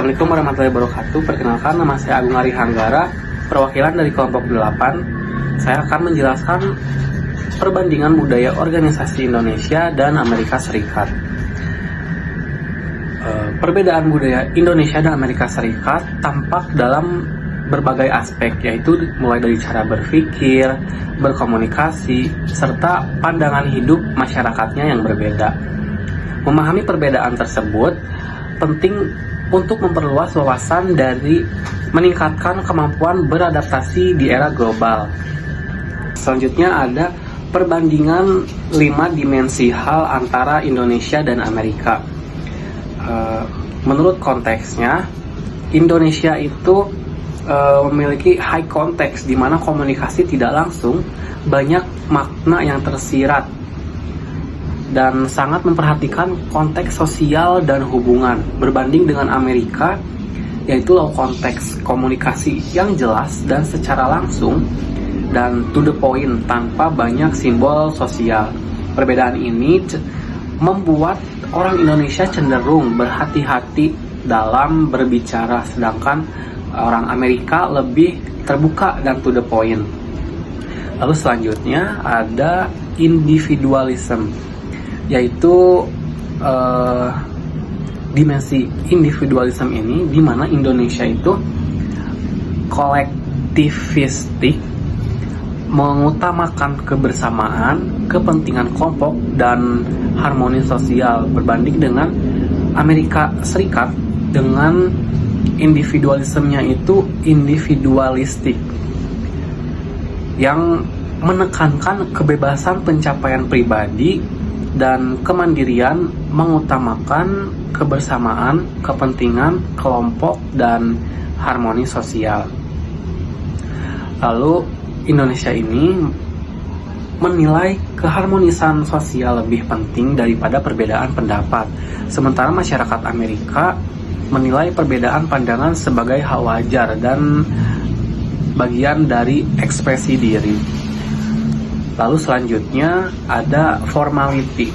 Assalamualaikum warahmatullahi wabarakatuh. Perkenalkan, nama saya Agung Ari Hanggara, perwakilan dari kelompok 8. Saya akan menjelaskan perbandingan budaya organisasi Indonesia dan Amerika Serikat. Perbedaan budaya Indonesia dan Amerika Serikat tampak dalam berbagai aspek, yaitu mulai dari cara berpikir, berkomunikasi, serta pandangan hidup masyarakatnya yang berbeda. Memahami perbedaan tersebut penting untuk memperluas wawasan dari meningkatkan kemampuan beradaptasi di era global. Selanjutnya ada perbandingan 5 dimensi hal antara Indonesia dan Amerika. Menurut konteksnya, Indonesia itu memiliki high context, di mana komunikasi tidak langsung, banyak makna yang tersirat, dan sangat memperhatikan konteks sosial dan hubungan, berbanding dengan Amerika, yaitu low konteks, komunikasi yang jelas dan secara langsung dan to the point tanpa banyak simbol sosial. Perbedaan ini membuat orang Indonesia cenderung berhati-hati dalam berbicara, sedangkan orang Amerika lebih terbuka dan to the point. Lalu selanjutnya ada individualism, yaitu dimensi individualism ini di mana Indonesia itu kolektivistik, mengutamakan kebersamaan, kepentingan kelompok, dan harmoni sosial, berbanding dengan Amerika Serikat dengan individualismenya itu individualistik, yang menekankan kebebasan pencapaian pribadi dan kemandirian, mengutamakan kebersamaan, kepentingan kelompok, dan harmoni sosial. Lalu Indonesia ini menilai keharmonisan sosial lebih penting daripada perbedaan pendapat, sementara masyarakat Amerika menilai perbedaan pandangan sebagai hal wajar dan bagian dari ekspresi diri. Lalu selanjutnya ada formality.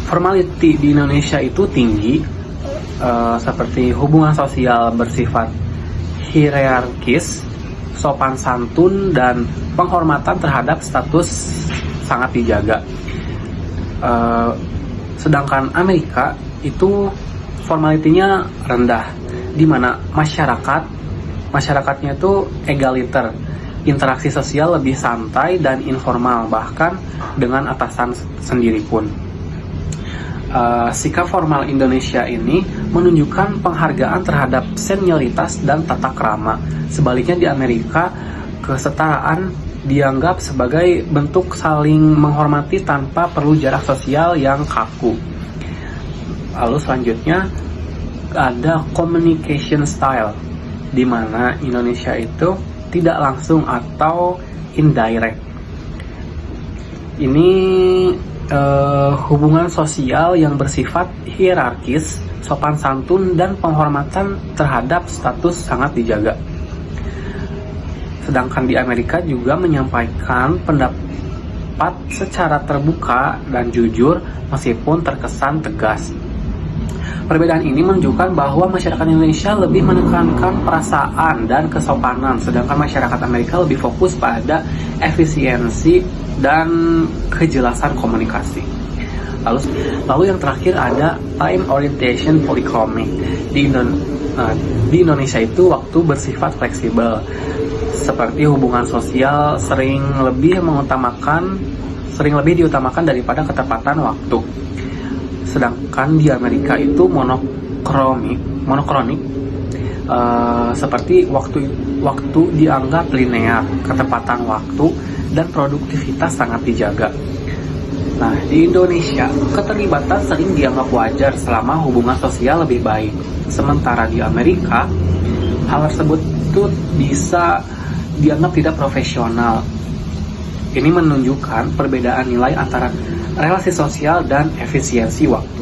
Formality di Indonesia itu tinggi, seperti hubungan sosial bersifat hierarkis, sopan santun, dan penghormatan terhadap status sangat dijaga. Sedangkan Amerika itu formalitinya rendah, di mana masyarakatnya itu egaliter, interaksi sosial lebih santai dan informal, bahkan dengan atasan sendiri pun. Sikap formal Indonesia ini menunjukkan penghargaan terhadap senioritas dan tata krama. Sebaliknya di Amerika, kesetaraan dianggap sebagai bentuk saling menghormati tanpa perlu jarak sosial yang kaku. Lalu selanjutnya ada communication style, di mana Indonesia itu tidak langsung atau indirect. Ini hubungan sosial yang bersifat hierarkis, sopan santun, dan penghormatan terhadap status sangat dijaga. Sedangkan di Amerika juga menyampaikan pendapat secara terbuka dan jujur meskipun terkesan tegas. Perbedaan ini menunjukkan bahwa masyarakat Indonesia lebih menekankan perasaan dan kesopanan, sedangkan masyarakat Amerika lebih fokus pada efisiensi dan kejelasan komunikasi. Lalu yang terakhir ada time orientation polychromic. Di Indonesia itu waktu bersifat fleksibel, seperti hubungan sosial sering lebih diutamakan daripada ketepatan waktu. Sedangkan di Amerika itu monokronik, seperti waktu dianggap linear, ketepatan waktu dan produktivitas sangat dijaga. Nah, di Indonesia, keterlibatan sering dianggap wajar selama hubungan sosial lebih baik. Sementara di Amerika, hal tersebut itu bisa dianggap tidak profesional. Ini menunjukkan perbedaan nilai antara relasi sosial dan efisiensi waktu.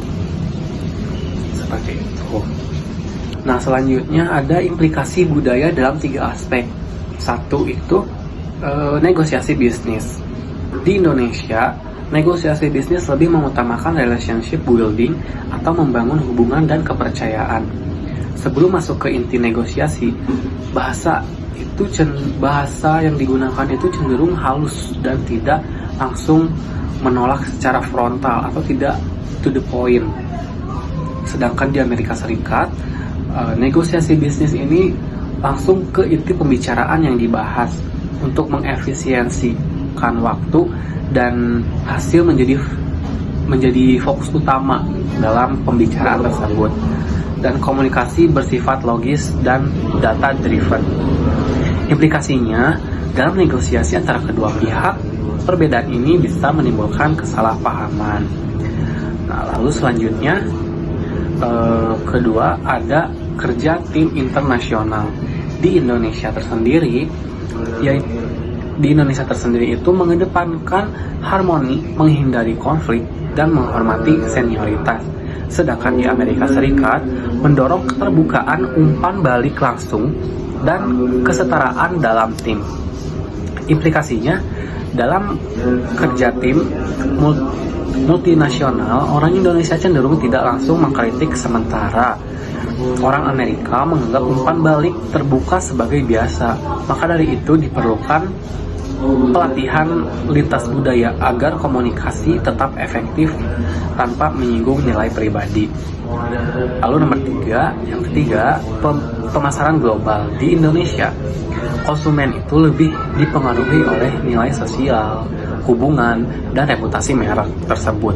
Seperti itu. Nah, selanjutnya ada implikasi budaya dalam 3 aspek. Satu itu negosiasi bisnis. Di Indonesia, negosiasi bisnis lebih mengutamakan relationship building atau membangun hubungan dan kepercayaan. Sebelum masuk ke inti negosiasi, bahasa yang digunakan itu cenderung halus dan tidak langsung menolak secara frontal atau tidak to the point. Sedangkan di Amerika Serikat, negosiasi bisnis ini langsung ke inti pembicaraan yang dibahas untuk mengefisiensikan waktu dan hasil menjadi fokus utama dalam pembicaraan tersebut. Dan komunikasi bersifat logis dan data driven. Implikasinya, dalam negosiasi antara kedua pihak, perbedaan ini bisa menimbulkan kesalahpahaman. Nah, lalu selanjutnya, kedua ada kerja tim internasional. Di Indonesia tersendiri itu mengedepankan harmoni, menghindari konflik, dan menghormati senioritas. Sedangkan di Amerika Serikat mendorong keterbukaan, umpan balik langsung, dan kesetaraan dalam tim. Implikasinya, dalam kerja tim multinasional, orang Indonesia cenderung tidak langsung mengkritik, sementara orang Amerika menganggap umpan balik terbuka sebagai biasa. Maka dari itu diperlukan pelatihan lintas budaya agar komunikasi tetap efektif tanpa menyinggung nilai pribadi. Lalu nomor 3, yang ketiga, pemasaran global. Di Indonesia, konsumen itu lebih dipengaruhi oleh nilai sosial, hubungan, dan reputasi merek tersebut.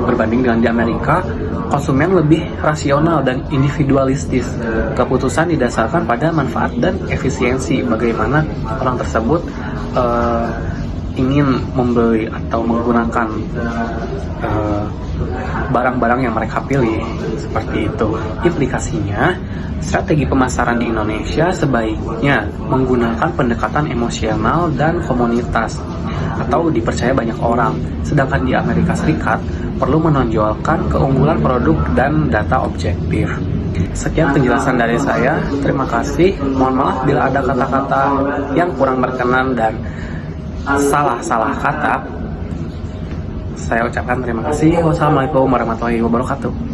Berbanding dengan di Amerika, konsumen lebih rasional dan individualistis. Keputusan didasarkan pada manfaat dan efisiensi, bagaimana orang tersebut ingin membeli atau menggunakan barang-barang yang mereka pilih, seperti itu. Implikasinya, strategi pemasaran di Indonesia sebaiknya menggunakan pendekatan emosional dan komunitas atau dipercaya banyak orang, sedangkan di Amerika Serikat perlu menonjolkan keunggulan produk dan data objektif. Sekian penjelasan dari saya, terima kasih. Mohon maaf bila ada kata-kata yang kurang berkenan dan salah kata. Saya ucapkan terima kasih. Wassalamualaikum warahmatullahi wabarakatuh.